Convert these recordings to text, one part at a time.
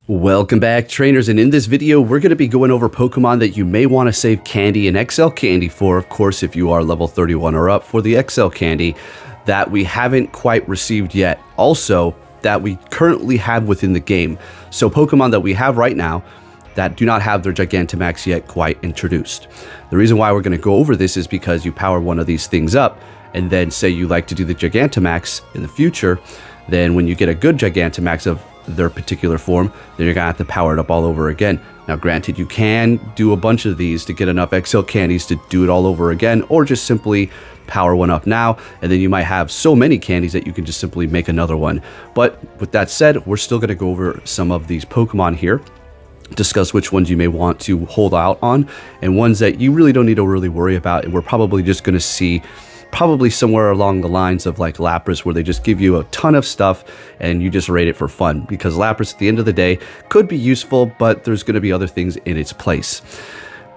Welcome back, trainers, and in this video we're going to be going over Pokemon that you may want to save candy and XL candy for, of course if you are level 31 or up, for the XL candy that we haven't quite received yet, also that we currently have within the game. So Pokemon that we have right now that do not have their Gigantamax yet quite introduced. The reason why we're going to go over this is because you power one of these things up, and then say you like to do the Gigantamax in the future, then when you get a good Gigantamax of their particular form, then you're gonna have to power it up all over again. Now granted, you can do a bunch of these to get enough XL candies to do it all over again, or just simply power one up now, and then you might have so many candies that you can just simply make another one. But with that said, we're still gonna go over some of these Pokemon here, discuss which ones you may want to hold out on, and ones that you really don't need to really worry about, and we're probably just gonna see probably somewhere along the lines of like Lapras, where they just give you a ton of stuff and you just rate it for fun, because Lapras at the end of the day could be useful, but there's going to be other things in its place.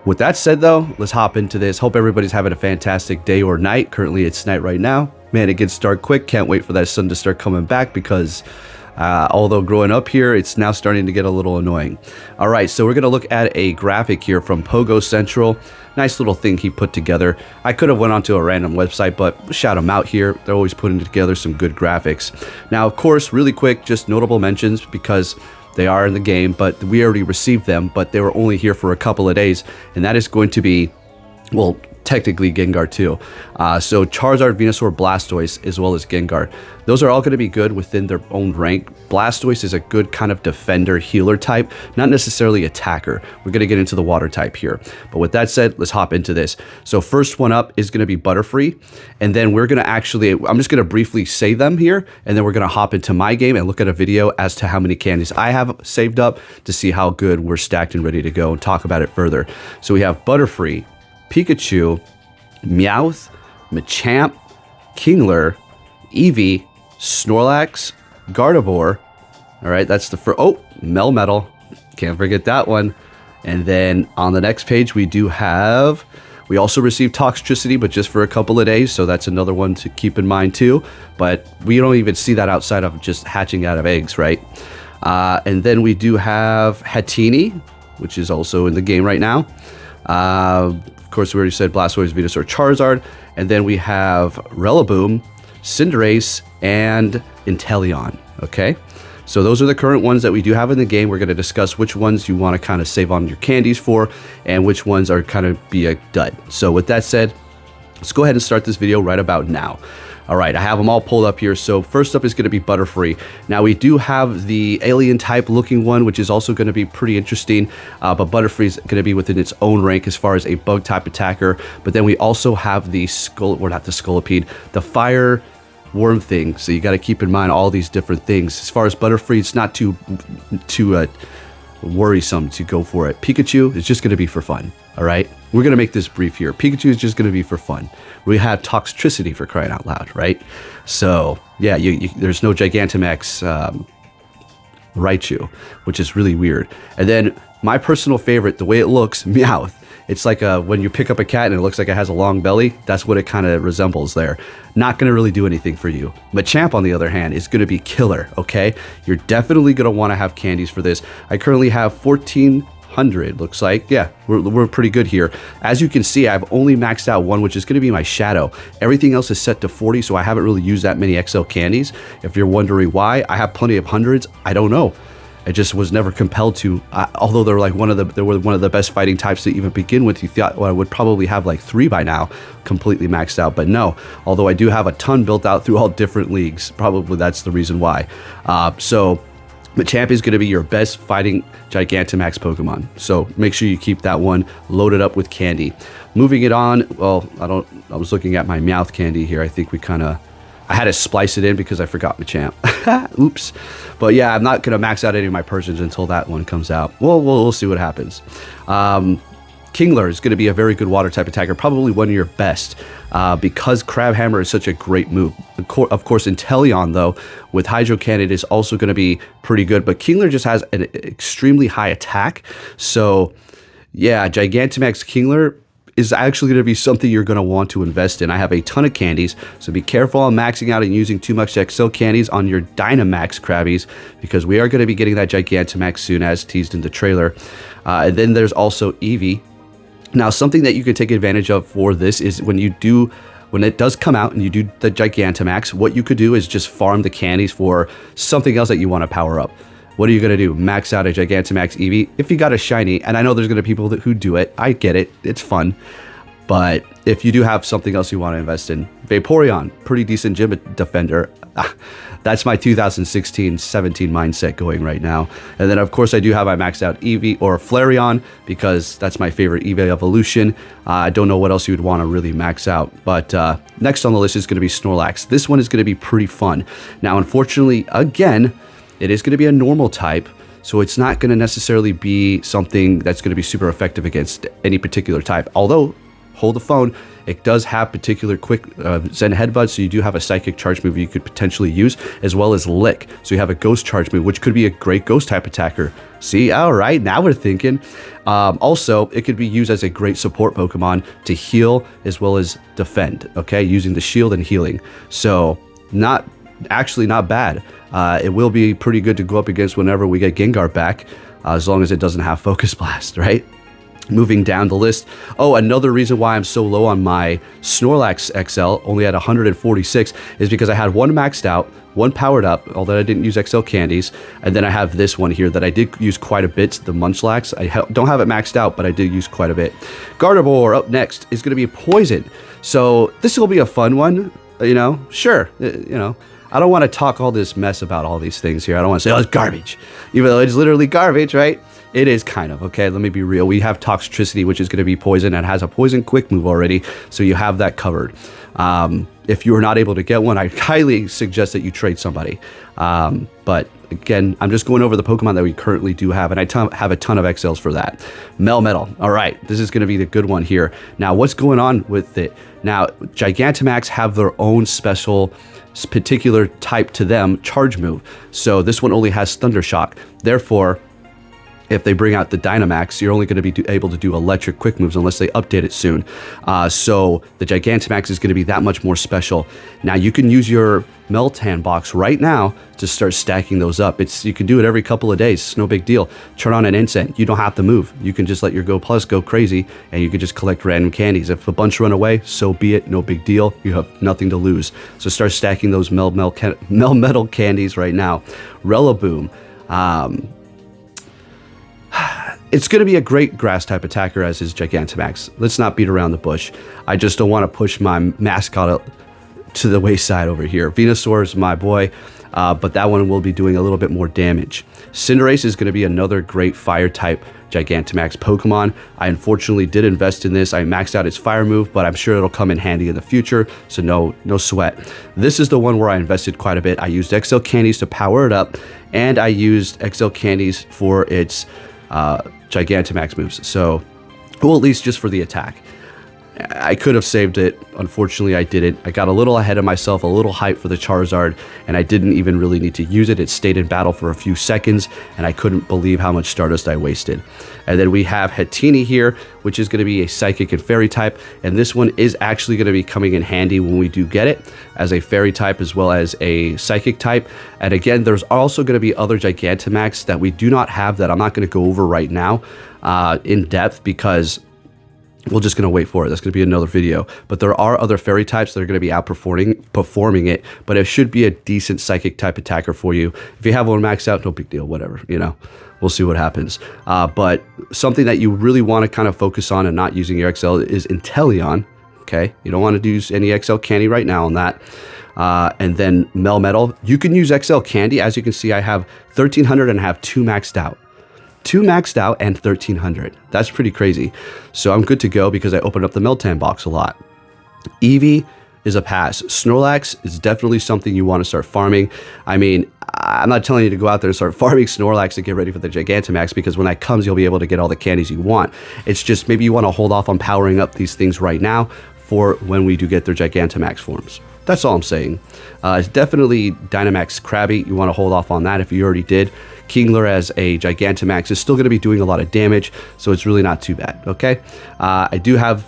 With that said though, let's hop into this. Hope everybody's having a fantastic day or night. Currently it's night right now. Man, it gets dark quick. Can't wait for that sun to start coming back, because although growing up here, it's now starting to get a little annoying. All right, so we're going to look at a graphic here from Pogo Central. Nice little thing he put together. I could have went onto a random website, but shout them out here. They're always putting together some good graphics. Now, of course, really quick, just notable mentions, because they are in the game, but we already received them, but they were only here for a couple of days, and that is going to be, well, technically Gengar too. So Charizard, Venusaur, Blastoise, as well as Gengar. Those are all going to be good within their own rank. Blastoise is a good kind of defender healer type, not necessarily attacker. We're going to get into the water type here. But with that said, let's hop into this. So first one up is going to be Butterfree. And then we're going to actually, I'm just going to briefly say them here, and then we're going to hop into my game and look at a video as to how many candies I have saved up to see how good we're stacked and ready to go and talk about it further. So we have Butterfree, Pikachu, Meowth, Machamp, Kingler, Eevee, Snorlax, Garbodor. All right, that's the first. Oh, Melmetal. Can't forget that one. And then on the next page, we also received Toxtricity, but just for a couple of days. So that's another one to keep in mind too. But we don't even see that outside of just hatching out of eggs, right? And then we do have Hatterene, which is also in the game right now. Of course, we already said Blastoise, Venusaur, Charizard, and then we have Rillaboom, Cinderace, and Inteleon. Okay, so those are the current ones that we do have in the game. We're going to discuss which ones you want to kind of save on your candies for, and which ones are kind of be a dud. So with that said, let's go ahead and start this video right about now. All right, I have them all pulled up here. So first up is going to be Butterfree. Now we do have the alien type looking one, which is also going to be pretty interesting. But Butterfree is going to be within its own rank as far as a bug type attacker. But then we also have the the fire worm thing. So you got to keep in mind all these different things. As far as Butterfree, it's not too worrisome to go for it. Pikachu is just going to be for fun. All right, we're going to make this brief here. Pikachu is just going to be for fun. We have Toxtricity, for crying out loud, right? So yeah, there's no Gigantamax Raichu, which is really weird. And then my personal favorite, the way it looks, Meowth. It's like when you pick up a cat and it looks like it has a long belly. That's what it kind of resembles there. Not going to really do anything for you. Machamp, on the other hand, is going to be killer, okay? You're definitely going to want to have candies for this. I currently have 1,400, looks like. Yeah, we're pretty good here. As you can see, I've only maxed out one, which is going to be my Shadow. Everything else is set to 40, so I haven't really used that many XL candies. If you're wondering why, I have plenty of hundreds. I don't know. I just was never compelled to, although they're like one of the best fighting types to even begin with. You thought, well, I would probably have like 3 by now, completely maxed out, but no. Although I do have a ton built out through all different leagues, probably that's the reason why. So Machamp is going to be your best fighting Gigantamax Pokemon. So make sure you keep that one loaded up with candy. Moving it on, well, I was looking at my Meowth candy here. I think I had to splice it in because I forgot Machamp. Oops. But yeah, I'm not going to max out any of my Persians until that one comes out. Well, we'll see what happens. Kingler is going to be a very good water type attacker, probably one of your best, because Crabhammer is such a great move. Of course, Inteleon, though, with Hydro Cannon is also going to be pretty good, but Kingler just has an extremely high attack. So yeah, Gigantamax Kingler is actually going to be something you're going to want to invest in. I have a ton of candies, so be careful on maxing out and using too much XL candies on your Dynamax Krabbies, because we are going to be getting that Gigantamax soon, as teased in the trailer. And then there's also Eevee. Now, something that you can take advantage of for this is when it does come out and you do the Gigantamax, what you could do is just farm the candies for something else that you want to power up. What are you going to do? Max out a Gigantamax Eevee if you got a shiny. And I know there's going to be people who do it. I get it. It's fun. But if you do have something else you want to invest in, Vaporeon, pretty decent gym defender. That's my 2016-17 mindset going right now. And then, of course, I do have my maxed out Eevee or Flareon, because that's my favorite Eevee evolution. I don't know what else you would want to really max out. But next on the list is going to be Snorlax. This one is going to be pretty fun. Now, unfortunately, again, it is going to be a normal type, so it's not going to necessarily be something that's going to be super effective against any particular type. Although, hold the phone, it does have particular quick Zen Headbutt, so you do have a Psychic Charge move you could potentially use, as well as Lick. So you have a Ghost Charge move, which could be a great Ghost type attacker. See, all right, now we're thinking. Also, it could be used as a great support Pokemon to heal as well as defend, okay, using the shield and healing. So, not bad. It will be pretty good to go up against whenever we get Gengar back, as long as it doesn't have Focus Blast, right? Moving down the list. Oh, another reason why I'm so low on my Snorlax XL, only at 146, is because I had one maxed out, one powered up, although I didn't use XL candies, and then I have this one here that I did use quite a bit, the Munchlax. I don't have it maxed out, but I did use quite a bit. Garbodor up next is going to be Poison. So this will be a fun one, you know, sure, you know. I don't want to talk all this mess about all these things here. I don't want to say, oh, it's garbage. Even though it's literally garbage, right? It is kind of, okay? Let me be real. We have Toxtricity, which is going to be poison, and has a poison quick move already, so you have that covered. If you are not able to get one, I highly suggest that you trade somebody. But again, I'm just going over the Pokemon that we currently do have, and I have a ton of XLs for that. Melmetal. All right, this is going to be the good one here. Now, what's going on with it? Now, Gigantamax have their own special particular type to them charge move. So this one only has Thunder Shock. Therefore, if they bring out the Dynamax, you're only going to be able to do electric quick moves unless they update it soon. So the Gigantamax is going to be that much more special. Now you can use your Meltan box right now to start stacking those up. You can do it every couple of days. It's no big deal. Turn on an incense. You don't have to move. You can just let your Go Plus go crazy, and you can just collect random candies. If a bunch run away, so be it. No big deal. You have nothing to lose. So start stacking those Melmetal candies right now. Rillaboom. It's going to be a great grass type attacker as is Gigantamax. Let's not beat around the bush. I just don't want to push my mascot to the wayside over here. Venusaur is my boy, but that one will be doing a little bit more damage. Cinderace is going to be another great fire type Gigantamax Pokemon. I unfortunately did invest in this. I maxed out its fire move, but I'm sure it'll come in handy in the future, so no sweat. This is the one where I invested quite a bit. I used XL candies to power it up, and I used XL candies for its Gigantamax moves, so, well, at least just for the attack. I could have saved it. Unfortunately, I didn't. I got a little ahead of myself, a little hype for the Charizard, and I didn't even really need to use it. It stayed in battle for a few seconds, and I couldn't believe how much Stardust I wasted. And then we have Hatterene here, which is going to be a Psychic and Fairy type, and this one is actually going to be coming in handy when we do get it, as a Fairy type as well as a Psychic type. And again, there's also going to be other Gigantamax that we do not have that I'm not going to go over right now in depth, because we're just going to wait for it. That's going to be another video. But there are other fairy types that are going to be outperforming it, but it should be a decent psychic type attacker for you. If you have one maxed out, no big deal, whatever, you know. We'll see what happens. But something that you really want to kind of focus on and not using your XL is Inteleon, okay? You don't want to use any XL candy right now on that. And then Melmetal. You can use XL candy. As you can see, I have 1,300 and I have 2 maxed out. 2 maxed out and 1,300. That's pretty crazy. So I'm good to go because I opened up the Meltan box a lot. Eevee is a pass. Snorlax is definitely something you want to start farming. I mean, I'm not telling you to go out there and start farming Snorlax to get ready for the Gigantamax, because when that comes, you'll be able to get all the candies you want. It's just maybe you want to hold off on powering up these things right now for when we do get their Gigantamax forms. That's all I'm saying. It's definitely Dynamax Krabby. You want to hold off on that if you already did. Kingler as a Gigantamax is still going to be doing a lot of damage, so it's really not too bad, okay? I do have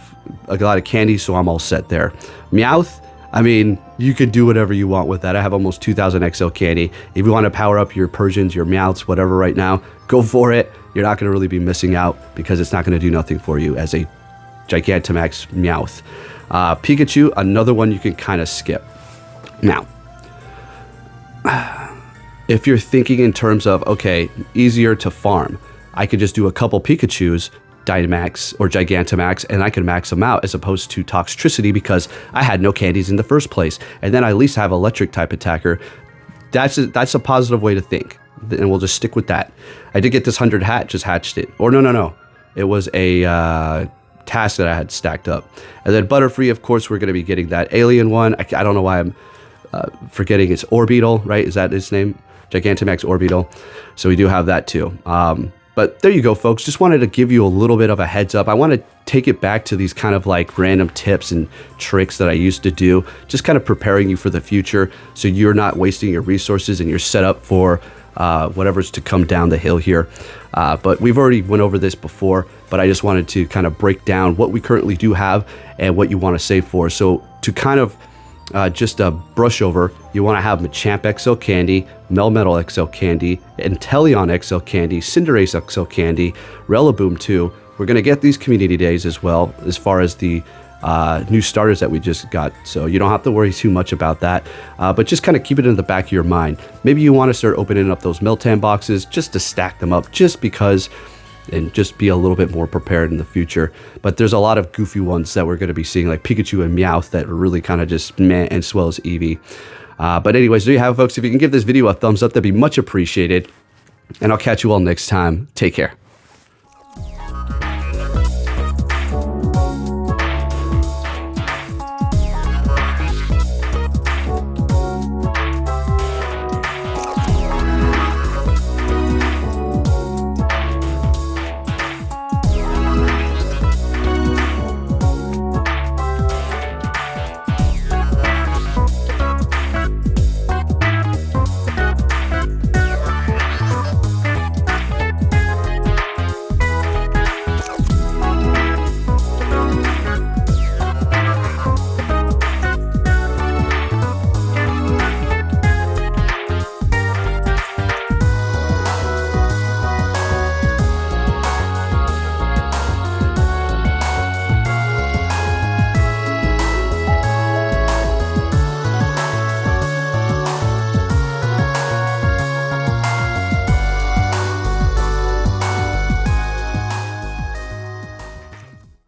a lot of candy, so I'm all set there. Meowth, I mean, you could do whatever you want with that. I have almost 2,000 XL candy. If you want to power up your Persians, your Meowths, whatever right now, go for it. You're not going to really be missing out because it's not going to do nothing for you as a Gigantamax Meowth. Pikachu, another one you can kind of skip. Now, if you're thinking in terms of, okay, easier to farm, I could just do a couple Pikachus, Dynamax or Gigantamax, and I can max them out as opposed to Toxtricity because I had no candies in the first place. And then I at least have electric type attacker. That's a positive way to think. And we'll just stick with that. I did get this 100 hat, just hatched it. Or no. It was a task that I had stacked up. And then Butterfree, of course, we're going to be getting that alien one. I don't know why I'm forgetting it's Orbeetle, right? Is that its name? Gigantamax Orbeetle. So we do have that too. But there you go, folks. Just wanted to give you a little bit of a heads up. I want to take it back to these kind of like random tips and tricks that I used to do, just kind of preparing you for the future so you're not wasting your resources and you're set up for whatever's to come down the hill here. But we've already went over this before, but I just wanted to kind of break down what we currently do have and what you want to save for. So to kind of just a brush over, you want to have Machamp XL Candy, Melmetal XL Candy, Inteleon XL Candy, Cinderace XL Candy, Rillaboom 2. We're going to get these community days as well as far as the new starters that we just got. So you don't have to worry too much about that, but just kind of keep it in the back of your mind. Maybe you want to start opening up those Miltank boxes just to stack them up just because, and just be a little bit more prepared in the future. But there's a lot of goofy ones that we're going to be seeing, like Pikachu and Meowth, that are really kind of just meh, and as well as Eevee. But anyways, there you have it, folks. If you can give this video a thumbs up, that'd be much appreciated. And I'll catch you all next time. Take care.